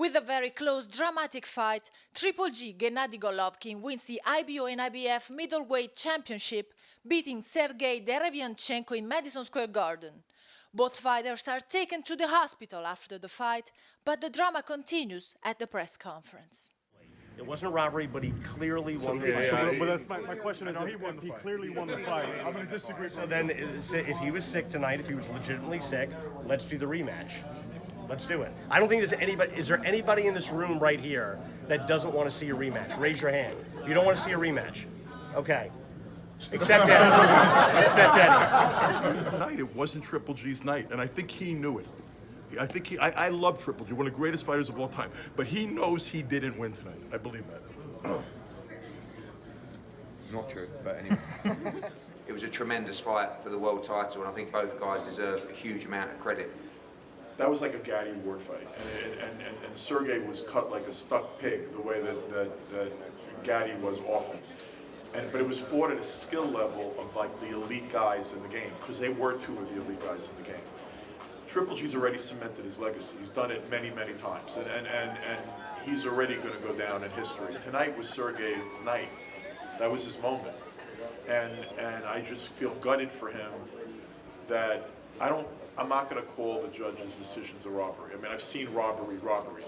With a very close, dramatic fight, Triple G Gennadiy Golovkin wins the IBO and IBF Middleweight Championship, beating Sergiy Derevyanchenko in Madison Square Garden. Both fighters are taken to the hospital after the fight, but the drama continues at the press conference. It wasn't a robbery, but he clearly won the fight. But that's my question is, if he clearly won the fight, I'm going to disagree. So then, if he was sick tonight, if he was legitimately sick, let's do the rematch. Let's do it. I don't think there's anybody. Is there anybody in this room right here that doesn't want to see a rematch? Raise your hand. If you don't want to see a rematch, okay. Except Eddie. Except Eddie. Tonight it wasn't Triple G's night, and I think he knew it. I love Triple G, one of the greatest fighters of all time, but he knows he didn't win tonight. I believe that. Not true, but anyway. It was a tremendous fight for the world title, and I think both guys deserve a huge amount of credit. That was like a Gennadiy Ward fight, and Sergey was cut like a stuck pig, the way that Gennadiy was often. But it was fought at a skill level of like the elite guys in the game, because they were two of the elite guys in the game. Triple G's already cemented his legacy. He's done it many, many times, and he's already going to go down in history. Tonight was Sergey's night. That was his moment, and I just feel gutted for him that I'm not going to call the judge's decisions a robbery. I mean, I've seen robberies.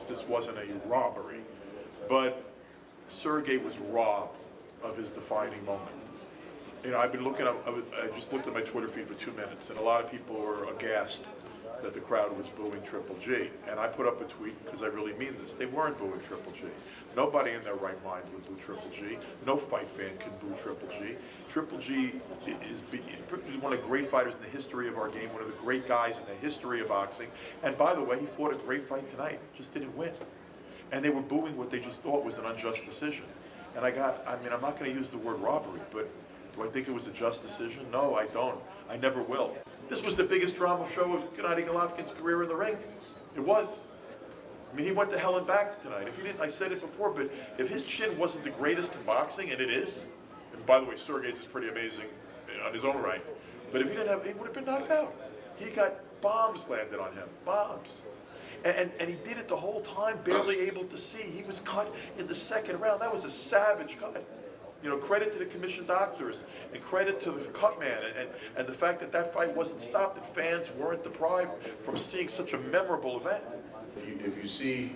This wasn't a robbery, but Sergey was robbed of his defining moment. You know, I've been looking up. I just looked at my Twitter feed for 2 minutes, and a lot of people were aghast that the crowd was booing Triple G. And I put up a tweet because I really mean this. They weren't booing Triple G. Nobody in their right mind would boo Triple G. No fight fan can boo Triple G. Triple G is one of the great fighters in the history of our game, one of the great guys in the history of boxing. And by the way, he fought a great fight tonight, just didn't win. And they were booing what they just thought was an unjust decision. And I'm not going to use the word robbery, but do I think it was a just decision? No, I don't. I never will. This was the biggest drama show of Gennadiy Golovkin's career in the ring. It was. I mean, he went to hell and back tonight. If he didn't, I said it before, but if his chin wasn't the greatest in boxing, and it is, and by the way, Sergey's is pretty amazing on his own right, but if he didn't have, he would have been knocked out. He got bombs landed on him, bombs. And he did it the whole time, barely able to see. He was cut in the second round. That was a savage cut. You know, credit to the commissioned doctors, and credit to the cut man, and the fact that that fight wasn't stopped, that fans weren't deprived from seeing such a memorable event. If you see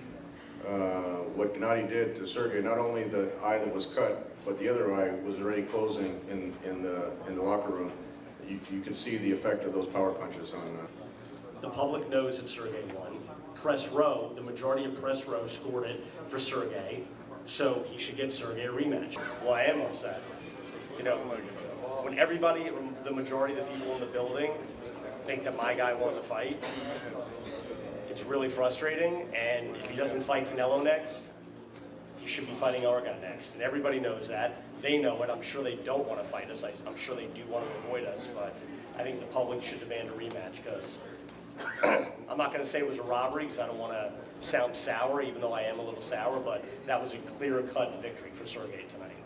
what Gennadiy did to Sergey, not only the eye that was cut, but the other eye was already closing in the locker room. You could see the effect of those power punches on. The public knows that Sergey won. Press row, the majority of press row scored it for Sergey. So he should get Sergey a rematch. Well, I am upset. You know, when everybody, the majority of the people in the building think that my guy won the fight, it's really frustrating. And if he doesn't fight Connolly next, he should be fighting our guy next. And everybody knows that. They know it. I'm sure they don't want to fight us. I'm sure they do want to avoid us. But I think the public should demand a rematch, because I'm not going to say it was a robbery, because I don't want to sound sour, even though I am a little sour, but that was a clear-cut victory for Sergey tonight.